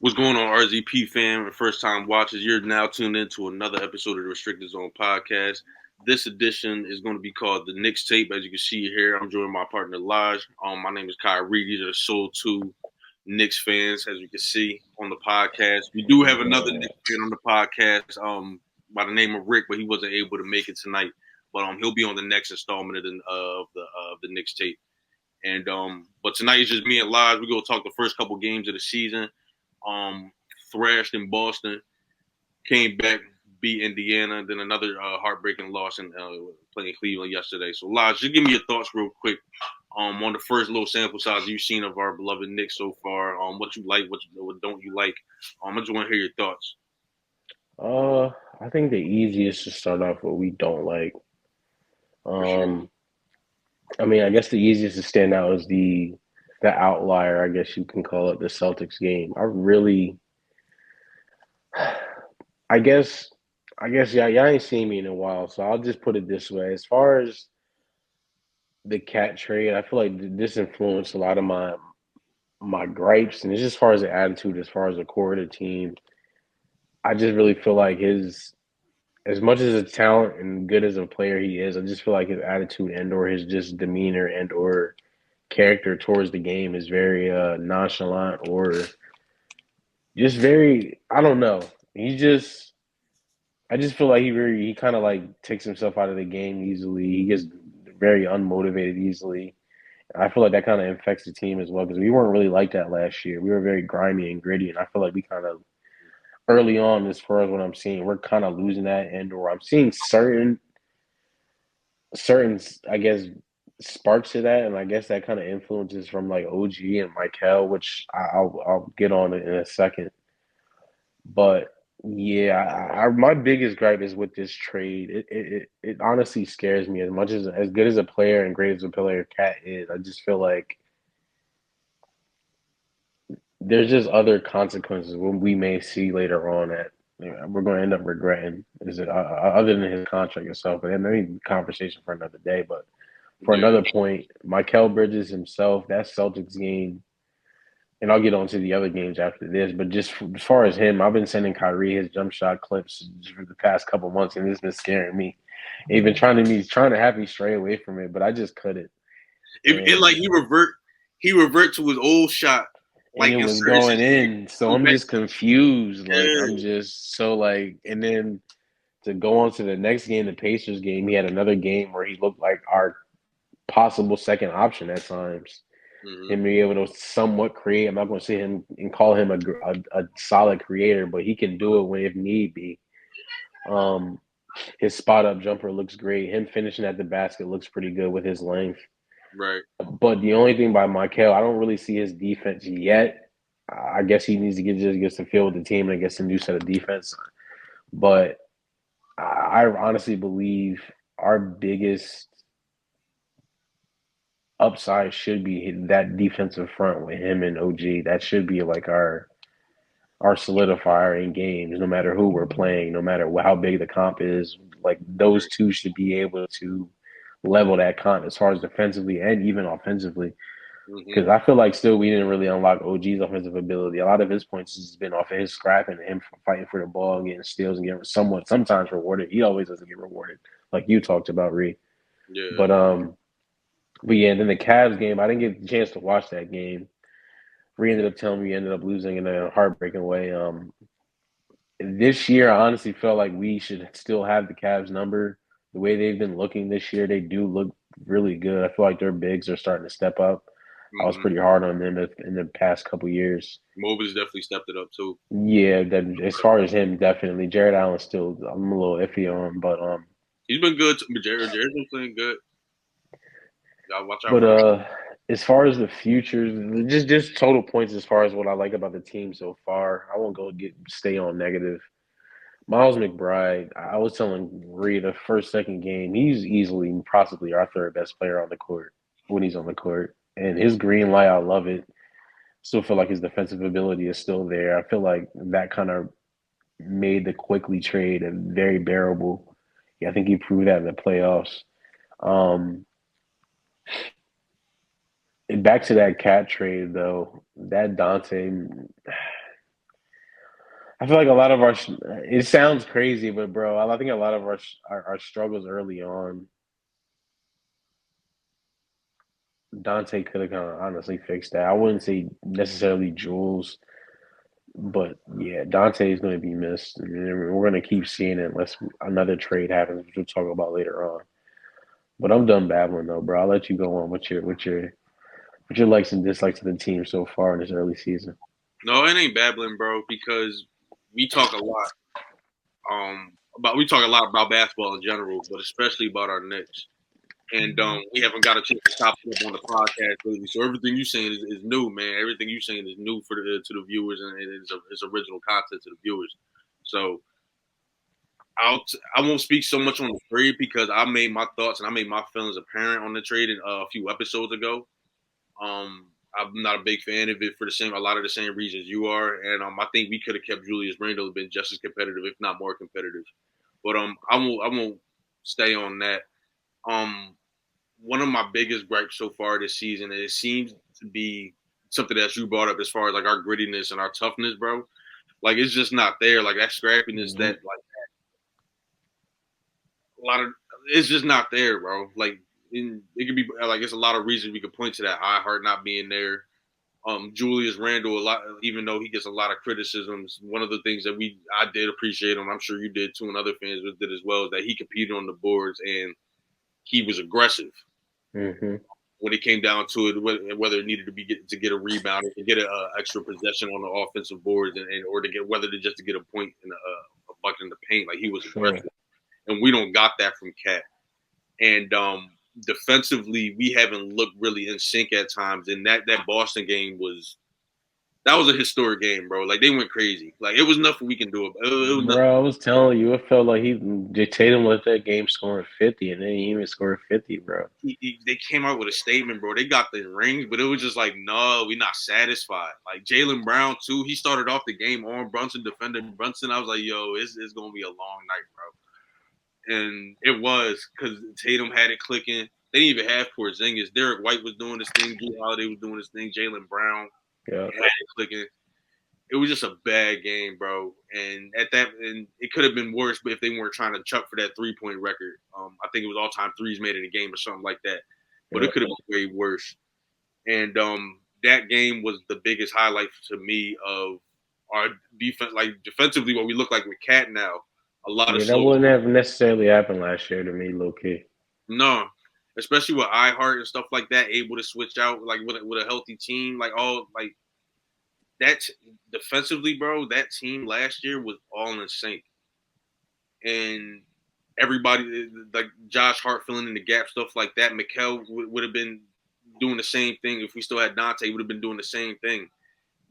What's going on, RZP fam? And first time watchers, you're now tuned into another episode of the Restricted Zone podcast. This edition is going to be called the Knicks Tape. As you can see here, I'm joining my partner Lij. My name is Khairi. These are the sole two Knicks fans, as you can see on the podcast. We do have another Knicks fan on the podcast, by the name of Rick, but he wasn't able to make it tonight. But he'll be on the next installment of the Knicks Tape. And but tonight is just me and Lij. We're gonna talk the first couple games of the season. um, Thrashed in Boston, came back, beat Indiana, then another heartbreaking loss in playing Cleveland yesterday. So, Lodge, just give me your thoughts real quick on the first little sample size you've seen of our beloved Knicks so far. What you like, what don't you like? I just want to hear your thoughts. I think the easiest to start off what we don't like. For sure. Um, I mean, I guess the easiest to stand out is the outlier, I guess you can call it, the Celtics game. I guess, yeah, y'all ain't seen me in a while, so I'll just put it this way. As far as the cat trade, I feel like this influenced a lot of my gripes, and it's just as far as the attitude, as far as the core of the team. I just really feel like his as much as a talent and good as a player he is, I just feel like his attitude and or his just demeanor and or character towards the game is very nonchalant or just very I don't know. He just I just feel like he kind of like takes himself out of the game easily. He gets very unmotivated easily. I feel like that kind of affects the team as well because we weren't really like that last year. We were very grimy and gritty, and I feel like we kind of early on, as far as what I'm seeing, we're kind of losing that, and or I'm seeing certain I guess sparks to that, and I guess that kind of influences from like OG and Michael, which I'll get on in a second. But yeah, my biggest gripe is with this trade. It honestly scares me as much as good as a player and great as a player Cat is. I just feel like there's just other consequences when we may see later on that we're going to end up regretting. Is it other than his contract itself? And maybe conversation for another day, but. For Yeah. another point, Michael Bridges himself, that Celtics game, and I'll get on to the other games after this, but just as far as him, I've been sending Kyrie his jump shot clips for the past couple months, and it's been scaring me. He's been trying to have me stray away from it, but I just couldn't. It like And he revert to his old shot, and like it in was certain going situations. in, so Go I'm back. just confused. Like I'm Yeah. just so like, and then to go on to the next game, the Pacers game, he had another game where he looked like our possible second option at times. Mm-hmm. Him be able to somewhat create. I'm not going to say him and call him a solid creator, but he can do it when if need be. Um, his spot up jumper looks great. Him finishing at the basket looks pretty good with his length. Right. But the only thing by Michael, I don't really see his defense yet. I guess he needs to get some feel with the team and get some new set of defense. But I honestly believe our biggest upside should be that defensive front with him and OG. That should be like our solidifier in games, no matter who we're playing, no matter how big the comp is. Like those Right. two should be able to level that comp as far as defensively and even offensively. Mm-hmm. Because I feel like still we didn't really unlock OG's offensive ability. A lot of his points has been off of his scrapping and him fighting for the ball and getting steals and getting sometimes rewarded. He always doesn't get rewarded, like you talked about, Ree. Yeah. But but yeah, and then the Cavs game, I didn't get the chance to watch that game. Ree ended up telling me we ended up losing in a heartbreaking way. This year, I honestly felt like we should still have the Cavs number. The way they've been looking this year, they do look really good. I feel like their bigs are starting to step up. I was Mm-hmm. pretty hard on them in the past couple years. Mobley's definitely stepped it up too. Yeah, that as far as him, definitely. Jared Allen still, I'm a little iffy on, He's been good. But Jared's been playing good. Gotta watch out but for him. as far as the future, just total points as far as what I like about the team so far. I won't stay on negative. Miles McBride, I was telling Reed the first, second game, he's easily, possibly our third best player on the court when he's on the court. And his green light, I love it. Still feel like his defensive ability is still there. I feel like that kind of made the quickly trade very bearable. Yeah, I think he proved that in the playoffs. Um, and back to that cat trade though, that Dante, I feel like a lot of our. It sounds crazy, but bro, I think a lot of our struggles early on, Dante could have kind of honestly fixed that. I wouldn't say necessarily Jules, but yeah, Dante is going to be missed. And we're going to keep seeing it unless another trade happens, which we'll talk about later on. But I'm done babbling though, bro. I'll let you go on with your likes and dislikes of the team so far in this early season. No, it ain't babbling, bro, because we talk a lot. We talk a lot about basketball in general, but especially about our Knicks. And we haven't got a chance to chop it up on the podcast lately. So everything you saying is new, man. Everything you saying is new for to the viewers, and it's original content to the viewers. So I won't speak so much on the trade because I made my thoughts and I made my feelings apparent on the trade a few episodes ago. I'm not a big fan of it for a lot of the same reasons you are, and I think we could have kept Julius Randle and been just as competitive, if not more competitive. But I won't stay on that. Um, One of my biggest gripes so far this season, and it seems to be something that you brought up as far as like our grittiness and our toughness, bro. Like it's just not there. Like that scrappiness, Mm-hmm. that like a lot of it's just not there, bro. Like it could be like it's a lot of reasons we could point to that. I Heart not being there. Julius Randle, a lot, even though he gets a lot of criticisms, one of the things that I did appreciate him, I'm sure you did too, and other fans did as well, is that he competed on the boards and he was aggressive Mm-hmm. when it came down to it, whether it needed to get a rebound or to get an extra possession on the offensive boards, and or to get whether to just to get a point in a bucket in the paint. Like he was Sure. aggressive, and we don't got that from Cat. And defensively, we haven't looked really in sync at times. And that Boston game was a historic game, bro. Like they went crazy. Like it was nothing we can do. It was nothing. Bro, I was telling you, it felt like Tatum left that game scoring 50, and then he even scored 50, bro. They came out with a statement, bro. They got the rings, but it was just like, no, we're not satisfied. Like Jaylen Brown too. He started off the game on Brunson, defending Brunson. I was like, yo, it's gonna be a long night, bro. And it was because Tatum had it clicking. They didn't even have Porzingis. Derek White was doing his thing. Drew Holiday was doing his thing. Jaylen Brown Yeah. had it clicking. It was just a bad game, bro. And and it could have been worse, but if they weren't trying to chuck for that 3-point record, I think it was all time threes made in a game or something like that. But Yeah. it could have been way worse. And that game was the biggest highlight to me of our defense, like defensively, what we look like with Cat now. A lot of Yeah, that slow. wouldn't have necessarily happened last year to me, low key. No, especially with iHeart and stuff like that, able to switch out like with a healthy team, like all like that defensively, bro. That team last year was all in sync, and everybody like Josh Hart filling in the gap, stuff like that. Mikal would have been doing the same thing if we still had Dante. Would have been doing the same thing,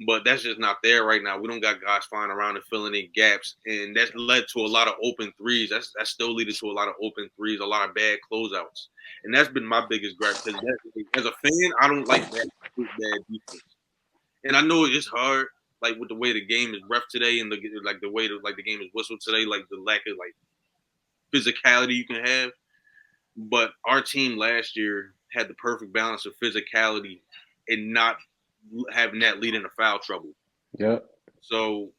but that's just not there right now. We don't got guys flying around and filling in gaps, and that led to a lot of open threes. That's still leading to a lot of open threes, a lot of bad closeouts, and that's been my biggest gripe because as a fan, I don't like bad defense, and I know it's hard. Like with the way the game is ref today, and the way the game is whistled today, like the lack of like physicality you can have. But our team last year had the perfect balance of physicality and not having that lead into foul trouble. Yep. So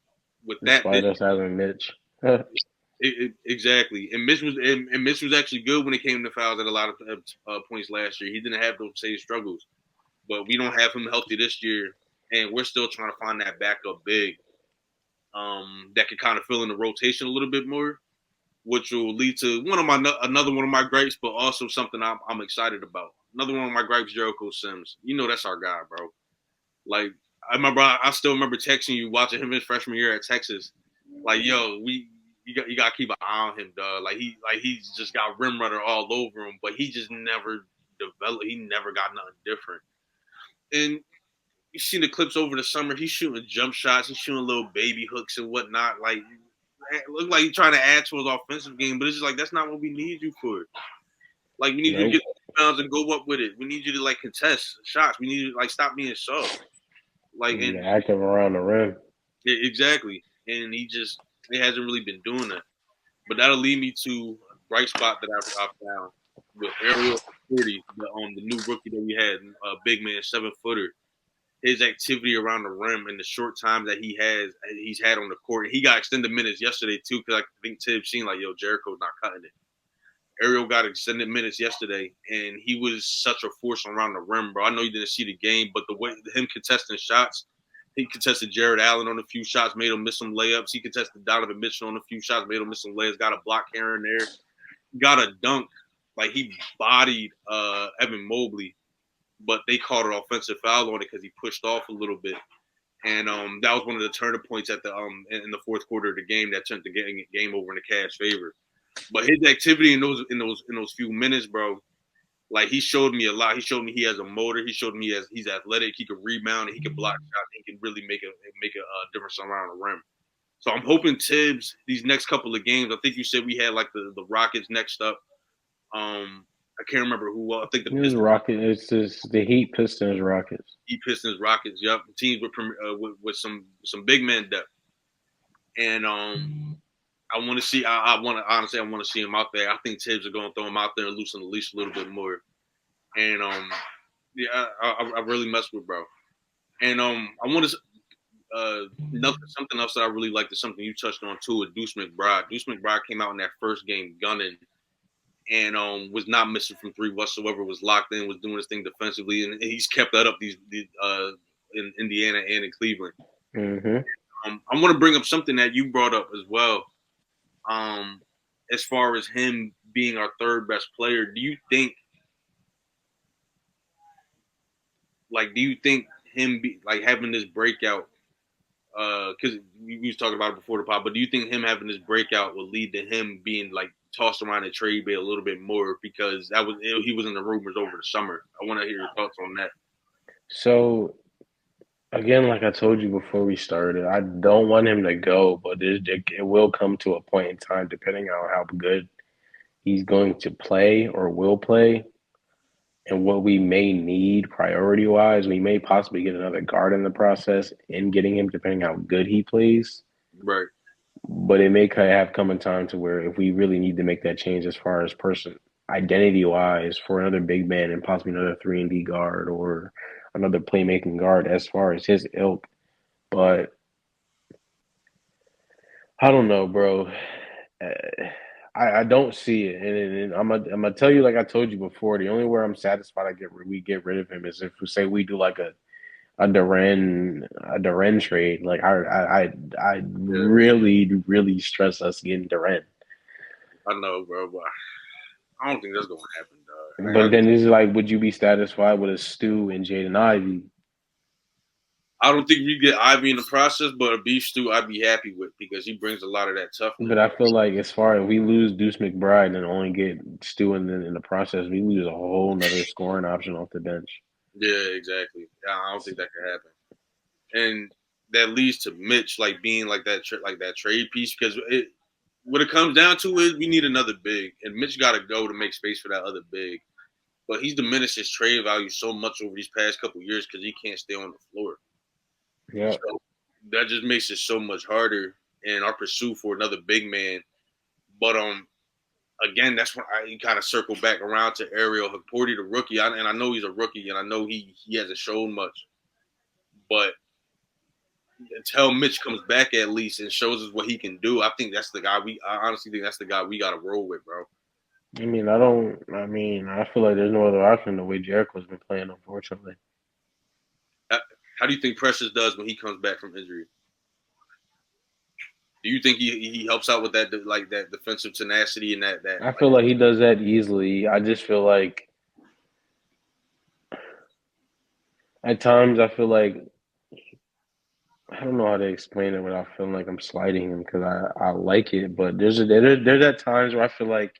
with that, Despite us having Mitch. exactly, and Mitch was actually good when it came to fouls at a lot of points last year. He didn't have those same struggles, but we don't have him healthy this year, and we're still trying to find that backup big that can kind of fill in the rotation a little bit more, which will lead to another one of my gripes, but also something I'm excited about. Another one of my gripes, Jericho Sims. You know that's our guy, bro. Like I still remember texting you, watching him his freshman year at Texas. Like, yo, you got to keep an eye on him, dog. He's just got rim runner all over him, but he just never developed. He never got nothing different. And you seen the clips over the summer. He's shooting jump shots. He's shooting little baby hooks and whatnot. Like, it look like he's trying to add to his offensive game, but it's just like that's not what we need you for. Like, we need you to Nope. get rebounds and go up with it. We need you to like contest shots. We need you to like stop being soft. Like, and Active around the rim. exactly. And he hasn't really been doing that. But that'll lead me to a bright spot that I found with Ariel 40, the new rookie that we had, big man, 7-footer. his activity around the rim and the short time that he's had on the court. He got extended minutes yesterday too, because I think Tibbs seen like, yo, Jericho's not cutting it. Ariel got extended minutes yesterday, and he was such a force around the rim, bro. I know you didn't see the game, but the way him contesting shots, he contested Jared Allen on a few shots, made him miss some layups. He contested Donovan Mitchell on a few shots, made him miss some layups. Got a block here and there. Got a dunk. Like, he bodied Evan Mobley, but they called an offensive foul on it because he pushed off a little bit. And that was one of the turning points at the in the fourth quarter of the game that turned the game over in the Cavs' favor. But his activity in those few minutes, bro, like, he showed me a lot. He showed me he has a motor. He showed me he's athletic. He can rebound and he can block shots. He can really make a difference around the rim. So I'm hoping Tibbs these next couple of games. I think you said we had like the Rockets next up. I can't remember who. I think the Pistons. Rockets. It's just the Heat, Pistons, Rockets. Heat, Pistons, Rockets. Yep, teams with some big man depth. And I want to see. I want to see him out there. I think Tibbs are going to throw him out there and loosen the leash a little bit more. And yeah, I really mess with bro. And I want to something else that I really liked is something you touched on too. With Deuce McBride. Deuce McBride came out in that first game gunning, and was not missing from three whatsoever. Was locked in. Was doing his thing defensively, and he's kept that up in Indiana and in Cleveland. Mm-hmm. I want to bring up something that you brought up as well. As far as him being our third best player, do you think him having this breakout? Because we was talking about it before the pod, but do you think him having this breakout will lead to him being like tossed around the trade bait a little bit more, because he was in the rumors over the summer? I want to hear your thoughts on that. So, again, like I told you before we started, I don't want him to go, but it will come to a point in time, depending on how good he's going to play or will play, and what we may need priority-wise. We may possibly get another guard in the process in getting him, depending on how good he plays. Right. But it may have come in time to where if we really need to make that change as far as person identity-wise for another big man and possibly another 3-and-D guard or another playmaking guard as far as his ilk. But I don't know, bro. I don't see it, and I'm gonna tell you, like I told you before, the only way I'm satisfied we get rid of him is if we say we do like a Duren trade. Like I really stress us getting Duren. I know, bro, but I don't think that's gonna happen, dog. But then it's like, would you be satisfied with a Stu and Jaden Ivey? I don't think we get Ivy in the process, but a beef stew I'd be happy with, because he brings a lot of that toughness. But I feel like as far as we lose Deuce McBride and only get Stu in the process, we lose a whole nother scoring option off the bench. Yeah, exactly. I don't think that could happen, and that leads to Mitch being like that trade piece, because what it comes down to is we need another big, and Mitch got to go to make space for that other big. But he's diminished his trade value so much over these past couple of years because he can't stay on the floor. Yeah, so that just makes it so much harder in our pursuit for another big man. But again, that's when I kind of circle back around to Ariel Hukporti, the rookie. And I know he's a rookie, and I know he hasn't shown much. But until Mitch comes back at least and shows us what he can do, I honestly think that's the guy we got to roll with, bro. I feel like there's no other option the way Jericho's been playing, unfortunately. How do you think Precious does when he comes back from injury? Do you think he helps out with that defensive tenacity and that? I feel like he does that easily. I just feel like at times I feel like I don't know how to explain it without feeling like I'm slighting him, because I like it, but there's at times where I feel like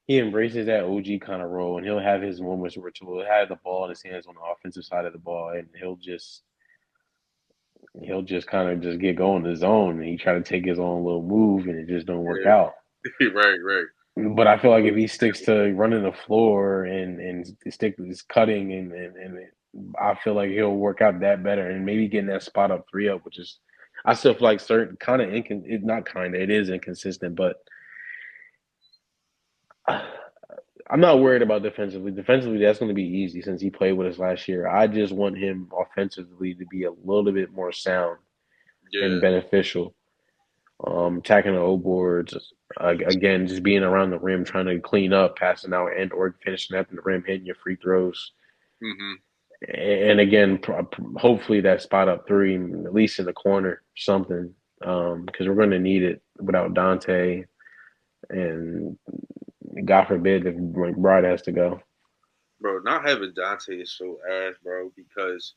he embraces that OG kind of role, and he'll have his moments where he'll have the ball in his hands on the offensive side of the ball, and he'll just kind of just get going in the zone, and he try to take his own little move, and it just don't work out. Right. But I feel like if he sticks to running the floor and stick to his cutting, and I feel like he'll work out that better, and maybe getting that spot up 3-up, which is I still feel like certain kind of it is inconsistent, but I'm not worried about defensively. Defensively, that's going to be easy since he played with us last year. I just want him offensively to be a little bit more sound and Yeah. beneficial. Attacking the O boards, again, just being around the rim, trying to clean up, passing out, and or finishing at the rim, hitting your free throws. Mm-hmm. And again, hopefully that spot up three, at least in the corner, something, because we're going to need it without Dante, and God forbid if McBride has to go. Bro, not having Dante is so ass, bro, because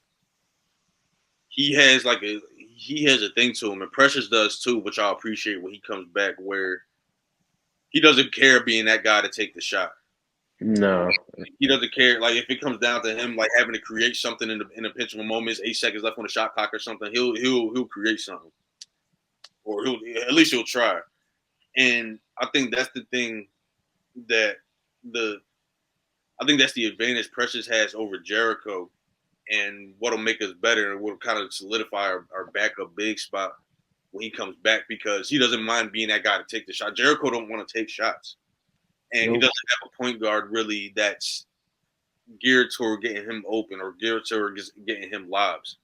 he has a thing to him, and Precious does too, which I appreciate when he comes back, where he doesn't care being that guy to take the shot. No, He doesn't care. Like if it comes down to him, like having to create something in the pinchable moments, 8 seconds left on the shot clock or something, he'll create something, or he'll try. And I think that's the thing that the I think that's the advantage Precious has over Jericho, and what'll make us better and will kind of solidify our backup big spot when he comes back, because he doesn't mind being that guy to take the shot. Jericho don't want to take shots, and he nope. doesn't have a point guard really that's geared toward getting him open or geared toward getting him lobs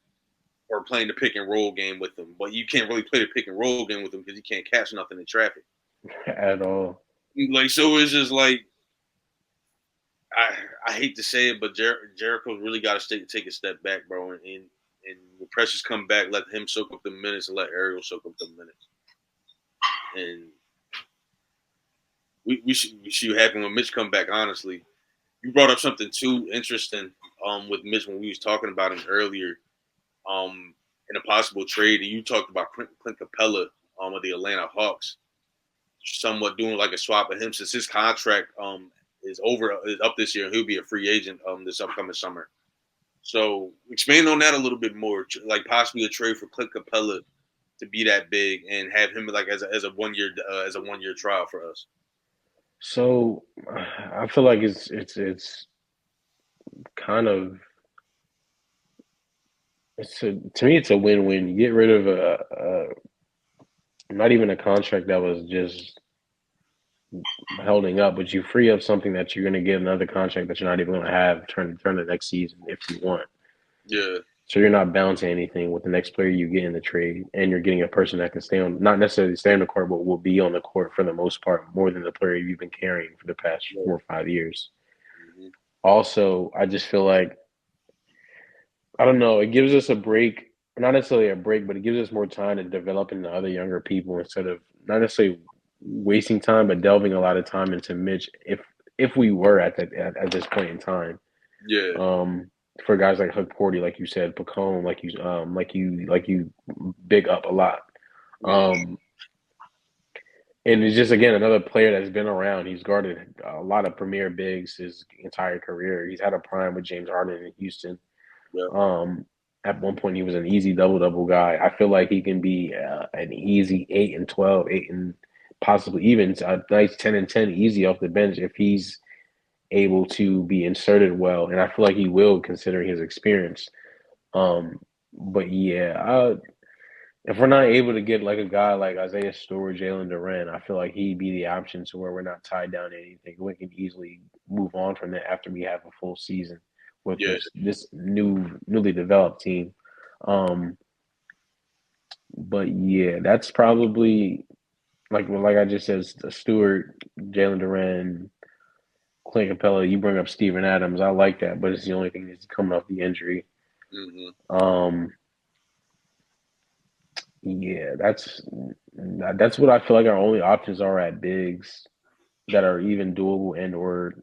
or playing the pick and roll game with him. But you can't really play the pick and roll game with him because he can't catch nothing in traffic. At all. Like, so it's just like I hate to say it, but Jericho's really got to take a step back, bro. And when Precious come back, let him soak up the minutes and let Ariel soak up the minutes. And we should happen when Mitch come back. Honestly, you brought up something too interesting with Mitch when we was talking about him earlier in a possible trade. And you talked about Clint Capella of the Atlanta Hawks, somewhat doing like a swap of him since his contract is up this year, and he'll be a free agent this upcoming summer. So expand on that a little bit more, like possibly a trade for Clint Capella to be that big and have him like as a 1 year trial for us. So I feel like it's kind of to me it's a win-win. You get rid of not even a contract that was just holding up, but you free up something that you're going to get another contract that you're not even going to have turn the next season if you want. Yeah. So you're not bound to anything with the next player you get in the trade, and you're getting a person that can stay on, not necessarily stay on the court, but will be on the court for the most part, more than the player you've been carrying for the past 4 or 5 years. Mm-hmm. Also, I just feel like I don't know, it gives us a break, not necessarily a break, but it gives us more time to develop into other younger people instead of not necessarily wasting time, but delving a lot of time into Mitch if we were at this point in time. Yeah. Um, for guys like Hook Porty, like you said, Pacone, like you big up a lot. Mm-hmm. Um, and it's just again another player that's been around. He's guarded a lot of premier bigs his entire career. He's had a prime with James Harden in Houston. Yeah. At one point, he was an easy double guy. I feel like he can be an easy 8 and 12, 8 and possibly even a nice 10 and 10 easy off the bench if he's able to be inserted well, and I feel like he will considering his experience. But yeah, if we're not able to get like a guy like Isaiah Stewart, Jalen Duren, I feel like he'd be the option to where we're not tied down to anything. We can easily move on from that after we have a full season with Yeah. this newly developed team. Um, but yeah, that's probably like I just said, Stewart, Jalen Duren, Clint Capella. You bring up Steven Adams. I like that, but it's the only thing that's coming off the injury. Mm-hmm. Um, yeah, that's what I feel like our only options are at bigs that are even doable and or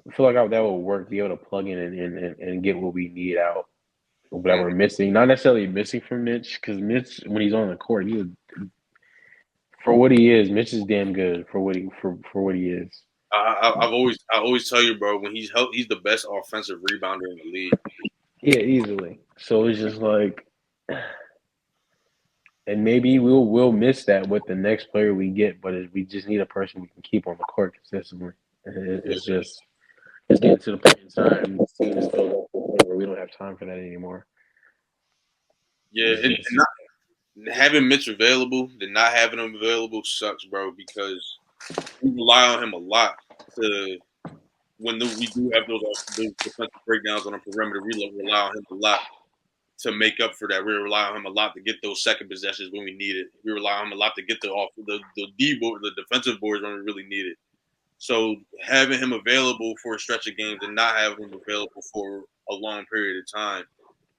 I feel like that will work. Be able to plug in and get what we need out that we're missing. Not necessarily missing from Mitch because Mitch when he's on the court, for what he is, Mitch is damn good for what he is. I always tell you, bro, when he's the best offensive rebounder in the league. Yeah, easily. So it's just like, and maybe we'll miss that with the next player we get, but we just need a person we can keep on the court consistently. Yeah. It's just it's getting to the point in time. This team is filled up to the point where we don't have time for that anymore. Yeah, It's and just not having Mitch available, then not having him available sucks, bro, because we rely on him a lot to when we do have those defensive breakdowns on the perimeter. We rely on him a lot to make up for that. We rely on him a lot to get those second possessions when we need it. We rely on him a lot to get the D board, the defensive boards when we really need it. So having him available for a stretch of games and not having him available for a long period of time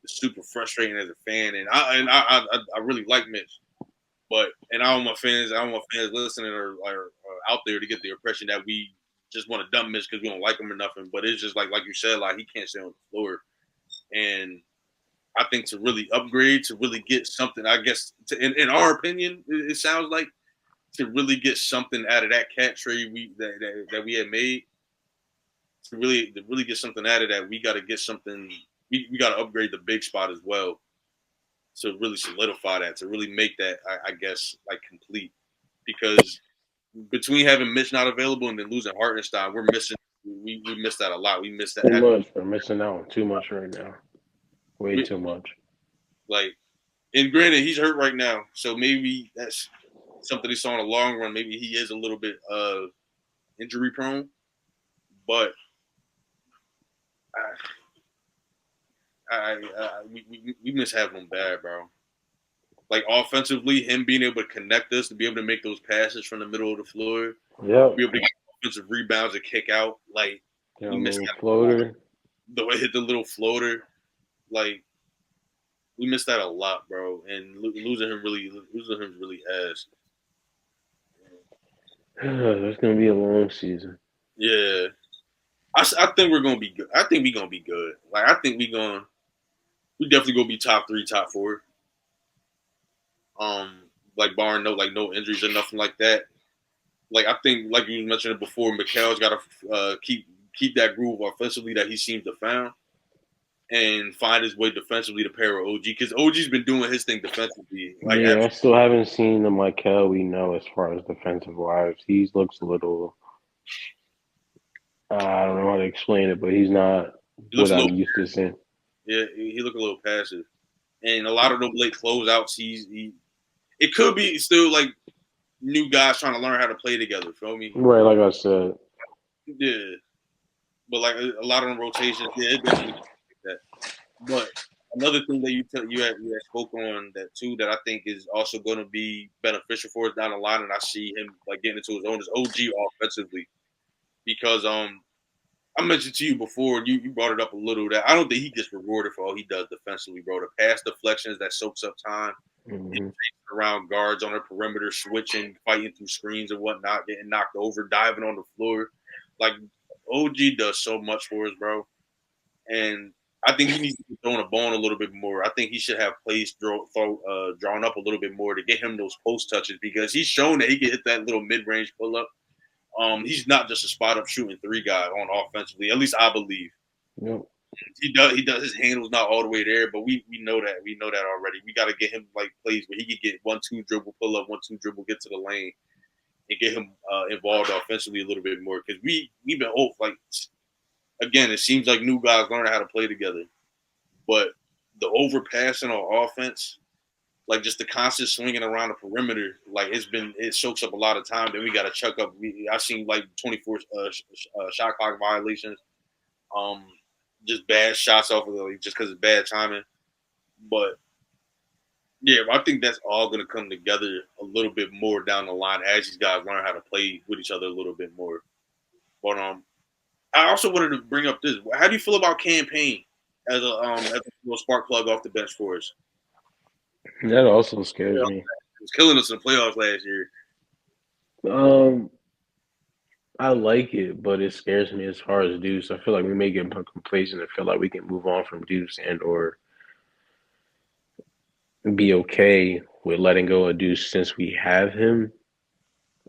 is super frustrating as a fan. And I really like Mitch, but and I don't want fans listening or out there to get the impression that we just want to dump Mitch because we don't like him or nothing. But it's just like you said, like he can't stay on the floor. And I think to really upgrade, to really get something, I guess, in our opinion, it sounds like to really get something out of that cat trade that we had made, to really get something out of that, we got to get something. We got to upgrade the big spot as well to really solidify that, to really make that, I guess, like complete. Because between having Mitch not available and then losing Hartenstein, we're missing. We missed that a lot. We missed that. Too much. We're missing out on too much right now. Way too much. Like, and granted, he's hurt right now, so maybe that's something he saw in the long run. Maybe he is a little bit injury prone, but we miss having him bad, bro. Like offensively, him being able to connect us, to be able to make those passes from the middle of the floor, yeah, be able to get offensive rebounds and kick out. Like we missed that floater. The way hit the little floater, like we missed that a lot, bro. And losing him really ass. It's gonna be a long season. Yeah, I think we're gonna be good. I think we're gonna be good. Like I think we definitely gonna be top 3, top 4. Like barring no injuries or nothing like that. Like I think, like you mentioned before, Mikal's got to keep that groove offensively that he seems to found, and find his way defensively to pair with OG, because OG's been doing his thing defensively. Like yeah, I still haven't seen the Mikel we know as far as defensive wise. He looks a little. I don't know how to explain it, but he's not what I'm used to seeing. Yeah, he look a little passive, and a lot of those late closeouts, it could be still like new guys trying to learn how to play together. Feel me? Right, like I said. Yeah, but like a lot of them rotations, yeah, it definitely like that. But another thing that you had spoke on that too, that I think is also going to be beneficial for us down the line, and I see him like getting into his own, is OG offensively, because I mentioned to you before, and you brought it up a little, that I don't think he gets rewarded for all he does defensively, bro. The pass deflections that soaks up time, around guards on the perimeter, switching, fighting through screens and whatnot, getting knocked over, diving on the floor. Like OG does so much for us, bro. And I think he needs to be throwing a bone a little bit more. I think he should have plays drawn up a little bit more to get him those post touches, because he's shown that he can hit that little mid range pull up. He's not just a spot up shooting 3 guy on offensively. At least I believe. Yep. He does. His handle's not all the way there, but we know that. We know that already. We got to get him like plays where he can get 1-2 dribble, pull up, 1-2 dribble, get to the lane, and get him involved offensively a little bit more, because we've been like, again, it seems like new guys learning how to play together, but the overpassing on offense, like just the constant swinging around the perimeter, like it soaks up a lot of time. Then we got to chuck up. I've seen like 24 shot clock violations, just bad shots off of it, just because it's bad timing. But yeah, I think that's all going to come together a little bit more down the line as these guys learn how to play with each other a little bit more. But I also wanted to bring up this. How do you feel about campaign as a little spark plug off the bench for us? That also scares me. It was killing us in the playoffs last year. I like it, but it scares me as far as Deuce. I feel like we may get complacent and feel like we can move on from Deuce and or be okay with letting go of Deuce since we have him.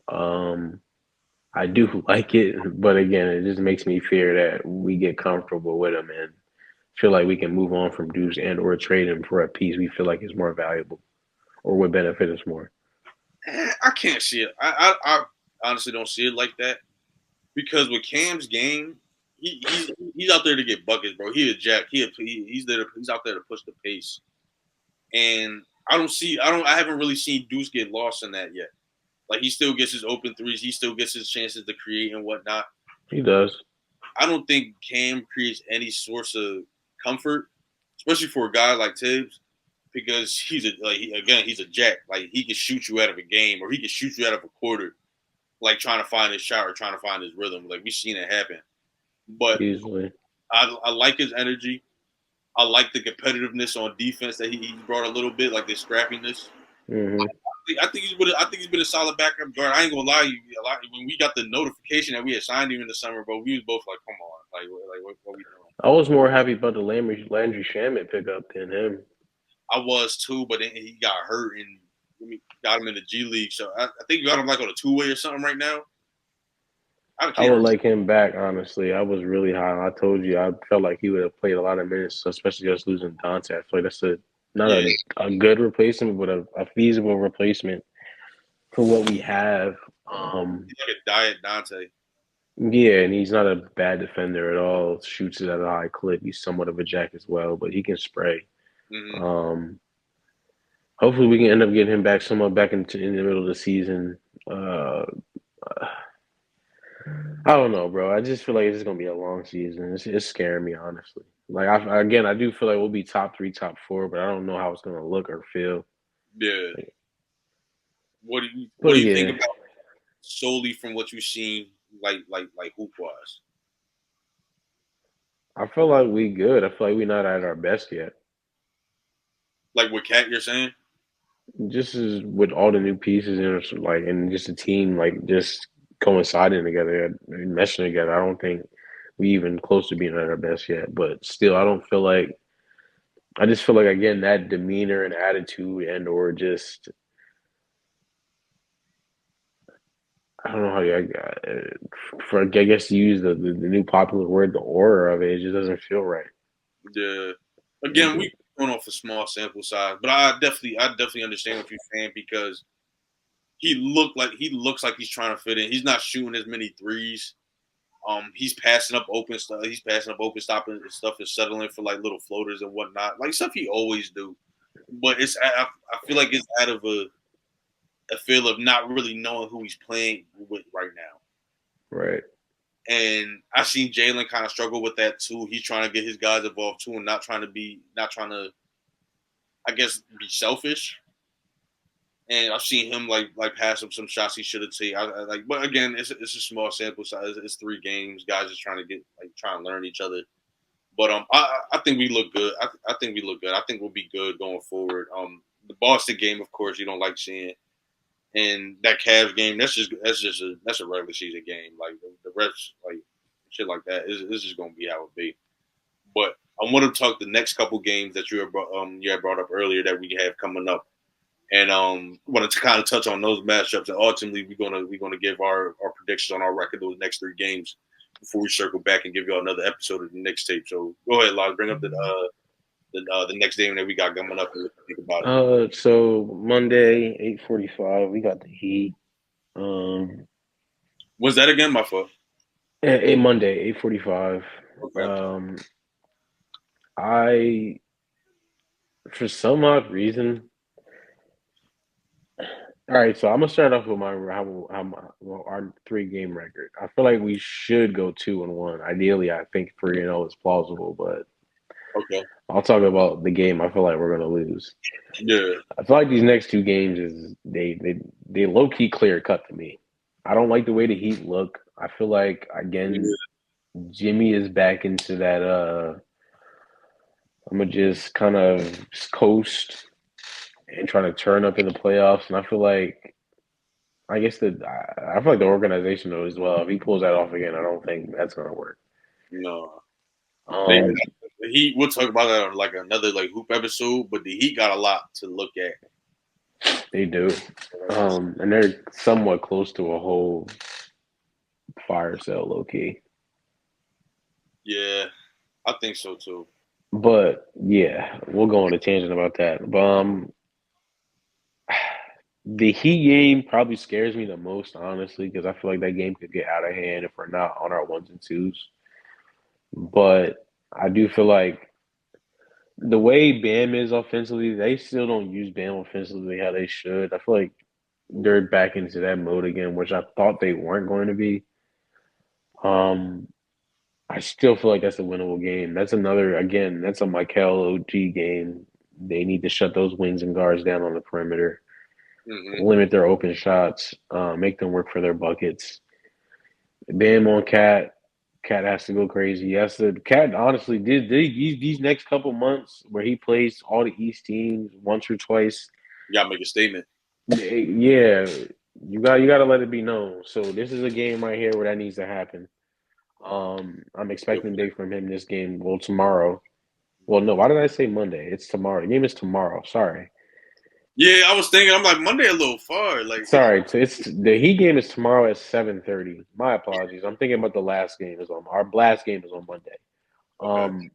I do like it, but again, it just makes me fear that we get comfortable with him and feel like we can move on from Deuce and or trade him for a piece we feel like is more valuable or would benefit us more. I can't see it. I honestly don't see it like that, because with Cam's game, he's out there to get buckets, bro. He's out there to push the pace, and I haven't really seen Deuce get lost in that yet. Like he still gets his open threes. He still gets his chances to create and whatnot. He does. I don't think Cam creates any source of comfort, especially for a guy like Tibbs, because he's a jack. Like he can shoot you out of a game, or he can shoot you out of a quarter, like trying to find his shot or trying to find his rhythm. Like we've seen it happen. But Easily. I like his energy. I like the competitiveness on defense that he brought a little bit, like the scrappiness. Mm-hmm. I think he's been a solid backup guard. I ain't gonna lie, when we got the notification that we had signed him in the summer, bro, we was both like, "Come on, what we doing?" I was more happy about the Landry Shamet pickup than him. I was too, but then he got hurt and we got him in the G League. So I think you got him like on a two-way or something right now. I would like him back, honestly. I was really high. I told you I felt like he would have played a lot of minutes, especially just losing Dante. I feel like that's not a good replacement, but a feasible replacement for what we have. He's like a diet Dante. Yeah, and he's not a bad defender at all. Shoots it at a high clip. He's somewhat of a jack as well, but he can spray. Mm-hmm. Hopefully, we can end up getting him back somewhat back in the middle of the season. I don't know, bro. I just feel like it's gonna be a long season. It's scaring me, honestly. Like I do feel like we'll be top 3, top 4, but I don't know how it's gonna look or feel. Yeah. What do you think about solely from what you've seen, like hoop wise? I feel like we good. I feel like we're not at our best yet. Like what Cat you're saying? Just as with all the new pieces and just a team like just coinciding together and meshing together, I don't think we even close to being at our best yet. But still, I just feel like again that demeanor and attitude and or just I don't know how I guess to use the new popular word, the aura of it just doesn't feel right. Yeah. Again, we going off a small sample size, but I definitely understand what you're saying because he looks like he's trying to fit in. He's not shooting as many threes. He's passing up open stuff. He's passing up open stopping stuff and settling for like little floaters and whatnot, like stuff he always do. But I feel like it's out of a feel of not really knowing who he's playing with right now. Right. And I've seen Jalen kind of struggle with that too. He's trying to get his guys involved too, and not trying to, I guess, be selfish. And I've seen him like pass up some shots he should have taken. But again, it's a small sample size. It's 3 games. Guys just trying to learn each other. But I think we look good. I think we look good. I think we'll be good going forward. The Boston game, of course, you don't like seeing. And that Cavs game, that's a regular season game. Like the rest, like shit like that, is just gonna be how it be. But I want to talk the next couple games that you had brought up earlier that we have coming up, and wanted to kind of touch on those matchups. And ultimately, we're gonna give our predictions on our record those next 3 games before we circle back and give you another episode of the Knicks tape. So go ahead, Lodge, bring up the next game that we got coming up and think about it. So Monday, 8:45, we got the Heat. Was that again, my fault? Monday, 8:45. Okay. I, for some odd reason. All right, so I'm gonna start off with our 3-game record. I feel like we should go 2-1. Ideally, I think 3-0 is plausible, but okay. I'll talk about the game I feel like we're gonna lose. Yeah. I feel like these next 2 games is they low key clear cut to me. I don't like the way the Heat look. I feel like again, Jimmy is back into that. I'm gonna just kind of coast and trying to turn up in the playoffs, and I feel like I feel like the organization knows as well. If he pulls that off again, I don't think that's gonna work. No. The Heat, we'll talk about that on like another like hoop episode, but the Heat got a lot to look at. They do. And they're somewhat close to a whole fire sale, low key. Yeah, I think so too. But yeah, we'll go on a tangent about that. But the Heat game probably scares me the most, honestly, because I feel like that game could get out of hand if we're not on our 1s and 2s. But I do feel like the way Bam is offensively, they still don't use Bam offensively how they should. I feel like they're back into that mode again, which I thought they weren't going to be. Um, I still feel like that's a winnable game. That's that's a Michael OG game. They need to shut those wings and guards down on the perimeter, Mm-hmm. limit their open shots, make them work for their buckets. Bam on Cat. Cat has to go crazy. Yes, the Cat honestly did these next couple months where he plays all the East teams once or twice. You gotta make a statement. Yeah, you got to let it be known. So this is a game right here where that needs to happen. I'm expecting big from him this game. Well, tomorrow. Well, no, why did I say Monday? It's tomorrow. The game is tomorrow. Sorry. Yeah, I was thinking. I'm like Monday a little far. Like, Sorry. It's the Heat game is tomorrow at 7:30. My apologies. I'm thinking about the last game is on our last game is on Monday. okay, Um,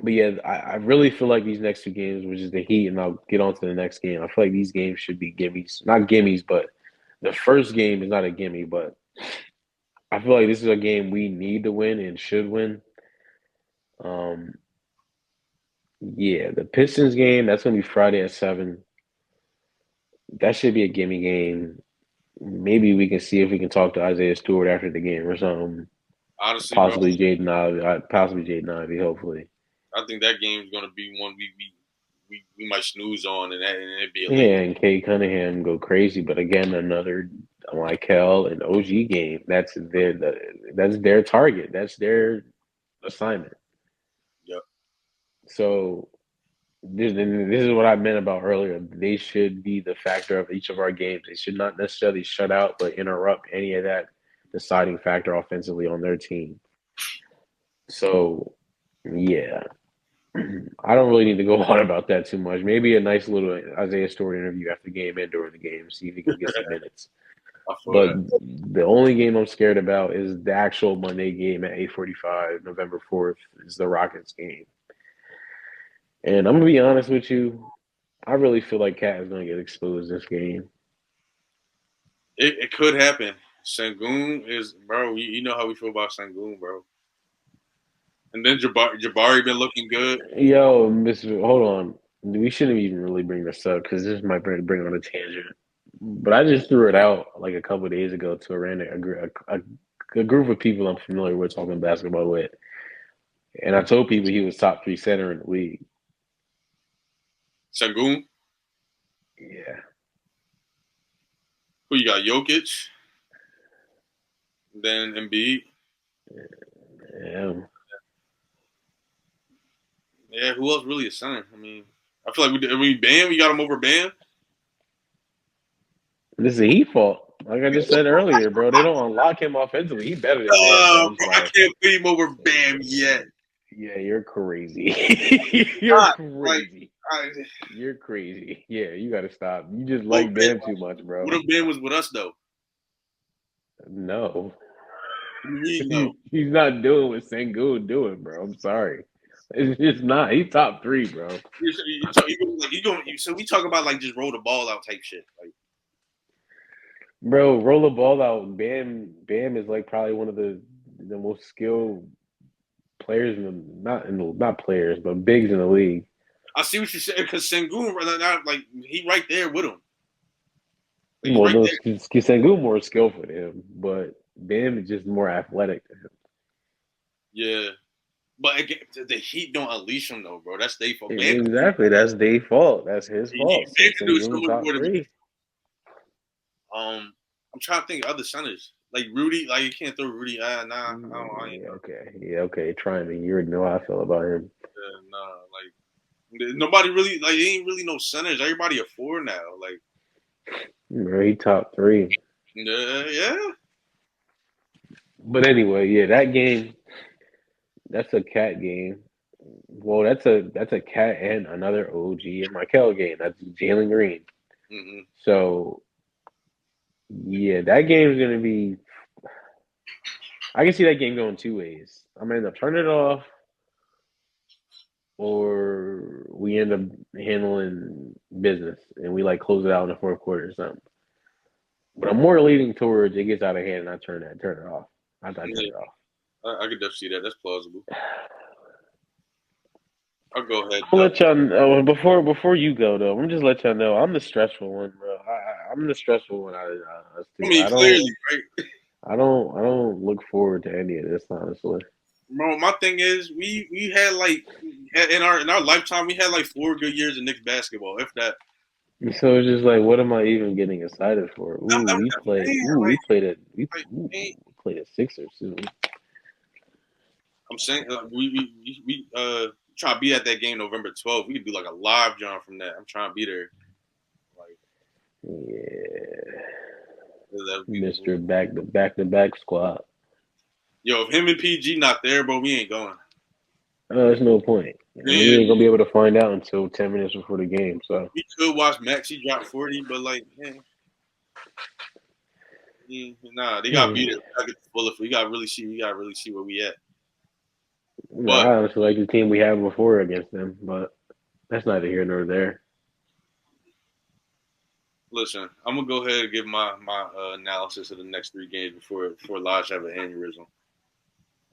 but yeah, I really feel like these next two games, which is the Heat, and I'll get on to the next game. I feel like these games should be gimmies. Not gimmies, but the first game is not a gimme, but I feel like this is a game we need to win and should win. Um, yeah, the Pistons game, that's gonna be Friday at 7. That should be a gimme game. Maybe we can see if we can talk to Isaiah Stewart after the game or something. honestly, bro, Possibly Jaden Ivey, hopefully. I think that game's gonna be one we might snooze on, and it'd be a late. Yeah, and Kate Cunningham go crazy, but again, another Michael and OG game. That's their target. That's their assignment. Yep. So this is what I meant about earlier. They should be the factor of each of our games. They should not necessarily shut out, but interrupt any of that deciding factor offensively on their team. So, yeah, I don't really need to go on about that too much. Maybe a nice little Isaiah Stewart interview after the game and during the game, see if he can get some minutes. I feel But that. the only game I'm scared about is the actual Monday game at 8:45, November 4th, is the Rockets game. And I'm gonna be honest with you, I really feel like Cat is gonna get exposed this game. It could happen. Sengun is, bro. You know how we feel about Sengun, bro. And then Jabari been looking good. Yo, Mr. Hold on. We shouldn't even really bring this up because this might bring on a tangent. But I just threw it out like a couple of days ago to a group of people I'm familiar with talking basketball with, and I told people he was top 3 center in the league. Sengun, Yeah, who you got? Jokic, then Embiid. yeah. Yeah, who else really is center? I mean, I feel like Bam. We got him over Bam. This is a Heat fault. Like I just said earlier, bro. They don't unlock him offensively. He better than Bam, bro. I'm Bro, I sorry. can't put him over Bam yet. Yeah, you're crazy. You're Like, crazy. You're crazy. Yeah, you got to stop. You just what like Bam too much, bro. if Bam was with us though? No. No. He's not doing what Sengun doing, bro. I'm sorry. It's just not. He's top 3, bro. So we talk about like just roll the ball out type shit. Like, Bro, roll the ball out. Bam is like probably one of the most skilled players not players, but bigs in the league. I see what you're saying because Sengun, like he right there with him. Like, Well, right no, there. Sengun more skillful than him, but Bam is just more athletic than him. Yeah. But again, the Heat don't unleash him though, bro. That's their fault. Exactly. That's their fault. That's his fault. So Bam can do so Sengun much top more than 3. I'm trying to think of other centers. Like Rudy, like you can't throw Rudy. Nah, I don't. I ain't. Yeah, okay. Try me. You already know how I feel about him. Nah, like nobody really like. Ain't really no centers. Everybody a 4 now. Like, Bro, he top 3. yeah. But anyway, yeah, that game. That's a Cat game. Well, that's a Cat and another OG and Michael game. That's Jalen Green. Mm-hmm. So yeah, that game is gonna be. I can see that game going 2 ways. I'm gonna end up turning it off, or we end up handling business and we like close it out in the fourth quarter or something. But I'm more leaning towards it gets out of hand and I turn it off. I turn it off. I could definitely see that. That's plausible. I'll go ahead. I'll let y'all know, before you go though. I'm just let y'all know I'm the stressful one, bro. I'm the stressful one out of us I two. mean, clearly, right? I don't look forward to any of this, honestly. Bro, my thing is, we had like in our lifetime, we had like 4 good years of Knicks basketball, if that. So it's just like, what am I even getting excited for? I'm saying, We played it. like, We ain't- played a Sixers too. I'm saying we try to be at that game November 12th. We could do like a live John from that. I'm trying to be there. Like Yeah, that would be the move. Mister back to back squad. Yo, if him and PG not there, bro, we ain't going. There's no point. And we Yeah, ain't gonna be able to find out until 10 minutes before the game. So we could watch Max. He dropped 40, but like, nah, they gotta be there. We gotta get the full. We gotta really see. We gotta really see where we at. But I honestly like the team we had before against them, but that's neither here nor there. listen, I'm gonna go ahead and give my analysis of the next 3 games before Lodge have an aneurysm.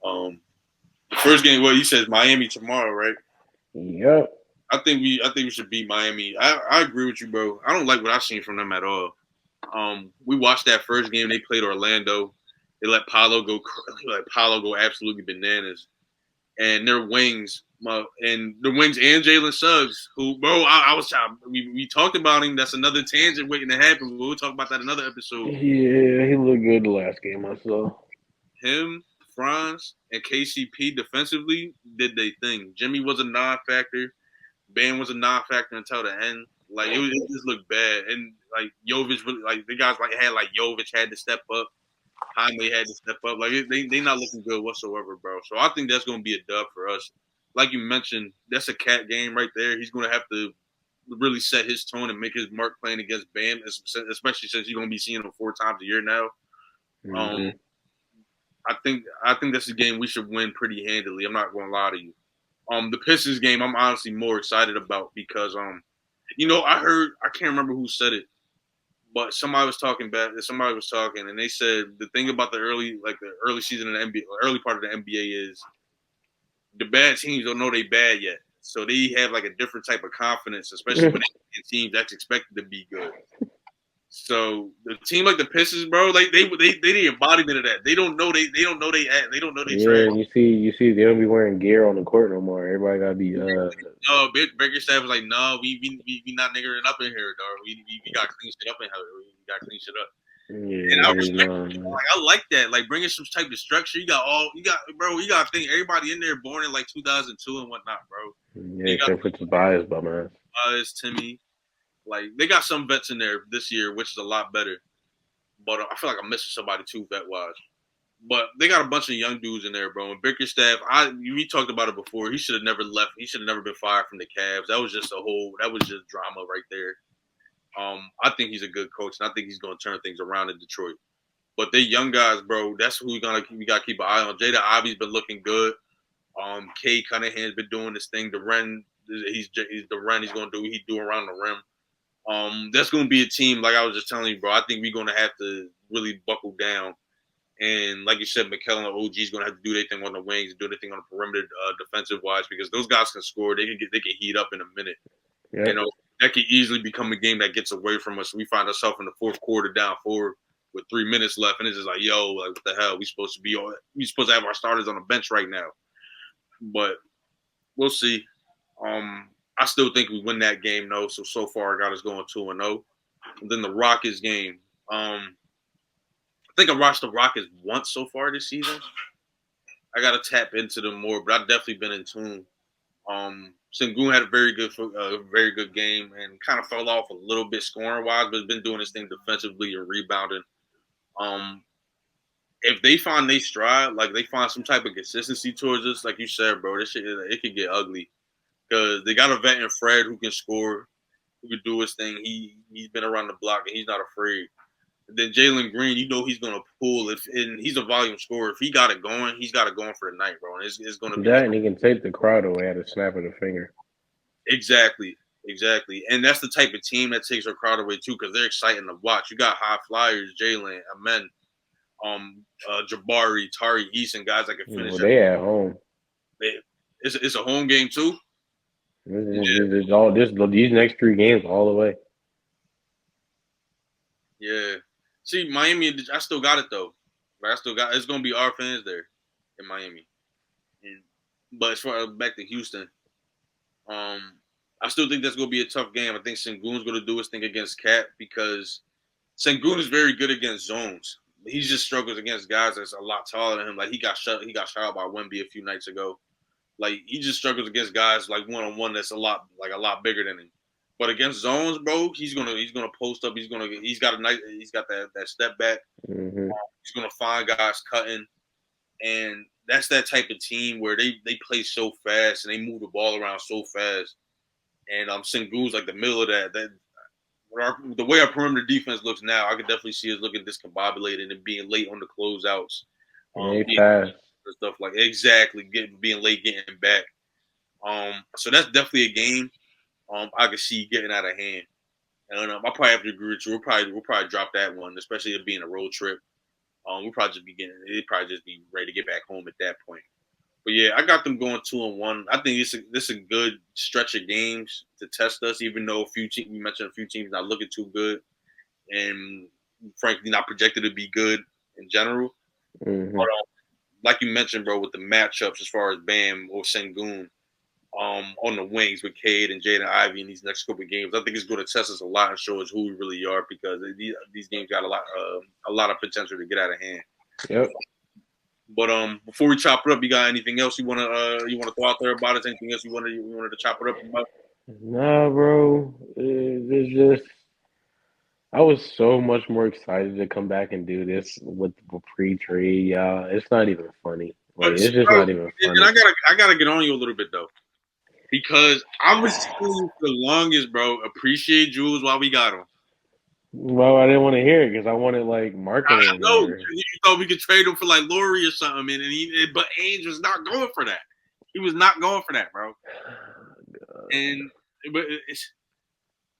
The first game, what you said, is Miami tomorrow, right? Yep. I think we should beat Miami. I agree with you, bro. I don't like what I've seen from them at all. We watched that first game. They played Orlando. They let Paolo go absolutely bananas. And their wings, and Jalen Suggs, who, bro, I was trying. We talked about him. That's another tangent waiting to happen. We'll talk about that in another episode. Yeah, he looked good the last game I saw. Him, Franz, and KCP defensively did their thing. Jimmy was a non-factor. Bam was a non-factor until the end. Like it just looked bad, and like Jovic really, like the guys had Jovic had to step up, Jaime had to step up. Like they not looking good whatsoever, bro. So I think that's gonna be a dub for us. Like you mentioned, that's a cat game right there. He's gonna have to really set his tone and make his mark playing against Bam, especially since you're gonna be seeing him 4 times a year now. Mm-hmm. I think that's a game we should win pretty handily. I'm not gonna lie to you. The Pistons game, I'm honestly more excited about because I can't remember who said it, but somebody was talking, and they said the thing about the early season of the NBA, early part of the NBA is the bad teams don't know they bad yet, so they have like a different type of confidence, especially when they teams that's expected to be good. So the team like the Pistons, bro, like they the embodiment of that. They don't know they trash. Yeah, you see they don't be wearing gear on the court no more. Everybody gotta be No, Biggerstaff was like, no, we not niggering up in here, dog. We got clean shit up in here. We got clean shit up. Yeah, And I respect it. Like, I like that. Like bringing some type of structure. You got to think everybody in there born in like 2002 and whatnot, bro. Yeah, except for Tobias, but man. Timmy. Like they got some vets in there this year, which is a lot better. But I feel like I'm missing somebody too, vet wise. But they got a bunch of young dudes in there, bro. And Bickerstaff, we talked about it before. He should have never left. He should have never been fired from the Cavs. That was just drama right there. I think he's a good coach, and I think he's going to turn things around in Detroit. But they young guys, bro. That's who we got to keep an eye on. Jada Ivey's been looking good. Kay Cunningham's been doing this thing. He's going to do. He's doing around the rim. That's going to be a team, like I was just telling you, bro. I think we're going to have to really buckle down. And like you said, McKellen and OG is going to have to do their thing on the wings and do their thing on the perimeter defensive-wise because those guys can score. They can heat up in a minute. Yep. You know, that could easily become a game that gets away from us. We find ourselves in the fourth quarter down 4 with 3 minutes left, and it's just like, yo, like what the hell? We supposed to have our starters on the bench right now. But we'll see. I still think we win that game, though. So far, I got us going 2-0. And then the Rockets game. I think I watched the Rockets once so far this season. I got to tap into them more, but I've definitely been in tune. Sengun had a very good game and kind of fell off a little bit scoring wise, but has been doing his thing defensively and rebounding. If they find they stride, like they find some type of consistency towards us, like you said, bro, this shit it could get ugly because they got a vet in Fred who can score, who can do his thing. He's been around the block and he's not afraid. And then Jalen Green, you know he's gonna pull and he's a volume scorer. If he got it going, he's got it going for the night, bro. And it's gonna be that, and he can take the crowd away at a snap of the finger. Exactly. And that's the type of team that takes our crowd away too, because they're exciting to watch. You got high flyers, Jalen, Amen, Jabari, Tari Eason, guys that can finish. Well, they at home. It's a home game too. These next 3 games all the way. Yeah. See, Miami, I still got it though. But I still got it's gonna be our fans there in Miami. And, but as far as back to Houston, um, I still think that's gonna be a tough game. I think Sengun's gonna do his thing against Cat because Sengun is very good against zones. He just struggles against guys that's a lot taller than him. Like he got shut out by Wemby a few nights ago. Like he just struggles against guys like one on one that's a lot bigger than him. But against zones, bro, he's gonna post up. He's got that step back. Mm-hmm. He's gonna find guys cutting, and that's that type of team where they play so fast and they move the ball around so fast. And Sengun's like the middle of that. The way our perimeter defense looks now, I could definitely see us looking discombobulated and being late on the closeouts. Yeah, Being fast. stuff like exactly being late, getting back. So that's definitely a game. I could see getting out of hand. And I probably have to agree with you. We'll probably drop that one, especially it being a road trip. We'll probably just be it'd probably just be ready to get back home at that point. But yeah, I got them going 2-1. I think this is a good stretch of games to test us, even though we mentioned a few teams not looking too good and frankly not projected to be good in general. Mm-hmm. But like you mentioned, bro, with the matchups as far as Bam or Sengun, on the wings with Cade and Jaden Ivey in these next couple of games, I think it's going to test us a lot and show us who we really are because these games got a lot of potential to get out of hand. Yep. But before we chop it up, you got anything else you wanna throw out there about it? Anything else you wanted to chop it up about? Nah, bro. It's just I was so much more excited to come back and do this with the pre-trade, y'all. It's not even funny. Like But it's just bro, not even and funny. I gotta get on you a little bit though because I was telling you for the longest, bro. Appreciate Jules while we got him. Well, I didn't want to hear it because I wanted like I marketing know or you thought we could trade him for like Laurie or something, but Ainge was not going for that. He was not going for that, bro. And but it's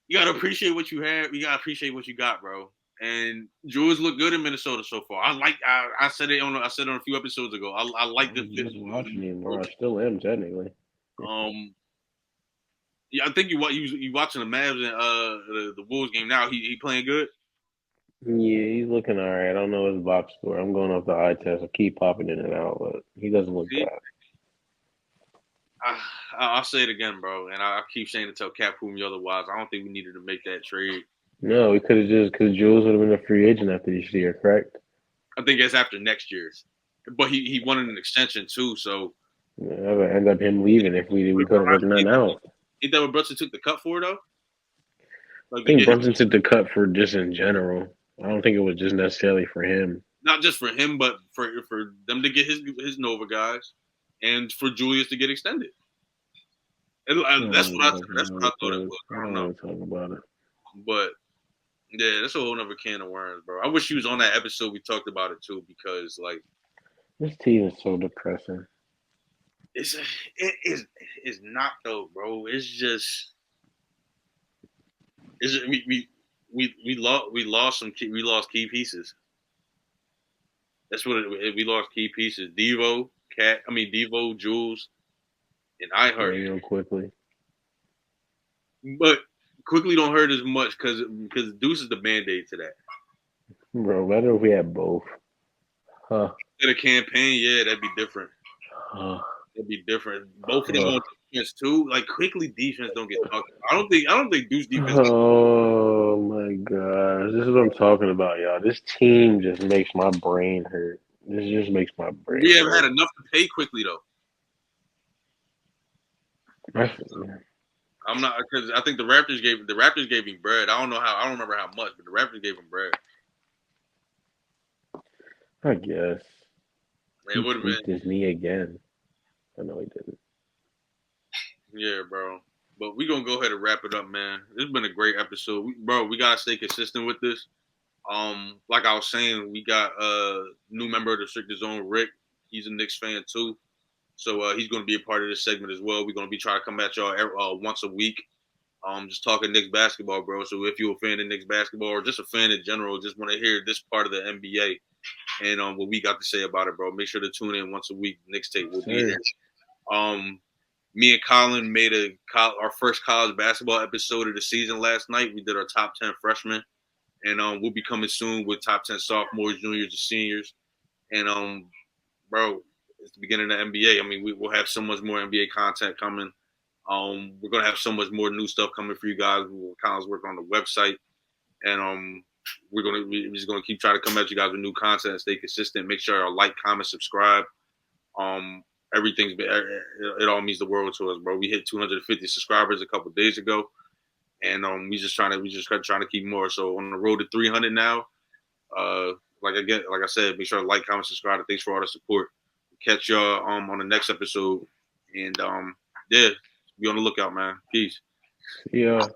you gotta appreciate what you have. You gotta appreciate what you got, bro. And Jules looked good in Minnesota so far. I said it on a few episodes ago. I like the I'm fit. just watching him, bro. I still am technically. Um, yeah, I think you watching the Mavs and the Wolves game now. He playing good. Yeah, he's looking all right. I don't know his box score. I'm going off the eye test. I keep popping in and out, but he doesn't look See, bad. I'll say it again, bro, and I keep saying to tell Cap me otherwise. I don't think we needed to make that trade. No, we could have just because Jules would have been a free agent after this year, correct? I think that's after next year's, but he wanted an extension too. So Yeah, that would end up him leaving if we couldn't work nothing out. ain't that what Brunson took the cut for though? I Like to think get him, Brunson took the cut for just in general. I don't think it was just necessarily for him. not just for him, but for them to get his Nova guys, and for Julius to get extended. I don't That's want what to talk that's what I about thought it it. was. I I don't don't know, want to talk about it. but yeah, that's a whole other can of worms, bro. I wish he was on that episode. We talked about it too because like This team is so depressing. it's it's not though, bro. It's just we lost key pieces. That's what we lost key pieces. Devo, Jules, and I hurt. Real quickly. But quickly don't hurt as much because Deuce is the band-aid to that. Bro, better if we had both. Huh. Instead of campaign, yeah, that'd be different. Huh. That'd be different. Both of them Huh. on defense too. Like quickly defense don't get talked about. I don't think Deuce defense. Oh my gosh. This is what I'm talking about, y'all. This team just makes my brain hurt. This just makes my We brain haven't had hurt. enough to pay quickly though. I'm not because I think the Raptors gave him bread. I don't remember how much, but the Raptors gave him bread. I guess. It He would have tweaked been his knee again. I know he didn't. yeah, bro. But we gonna go ahead and wrap it up, man. This has been a great episode, we gotta stay consistent with this. Like I was saying, we got a new member of the Strictest Zone, Rick. He's a Knicks fan too, so he's gonna be a part of this segment as well. We're gonna be trying to come at y'all once a week. Just talking Knicks basketball, bro. So if you're a fan of Knicks basketball or just a fan in general, just want to hear this part of the NBA and what we got to say about it, bro. Make sure to tune in once a week. Knicks tape will be here. Me and Colin made our first college basketball episode of the season last night. We did our top 10 freshmen. and we'll be coming soon with top 10 sophomores, juniors, and seniors. And bro, it's the beginning of the NBA. I mean, we'll have so much more NBA content coming. We're gonna have so much more new stuff coming for you guys. We'll kind of work on the website, and we're just gonna keep trying to come at you guys with new content. Stay consistent. Make sure you like, comment, subscribe. Um, it all means the world to us, bro. We hit 250 subscribers a couple days ago, and we just trying to keep more. So on the road to 300 now. Like I said, make sure to like, comment, subscribe. And thanks for all the support. Catch y'all on the next episode, and yeah, be on the lookout, man. Peace. Yeah.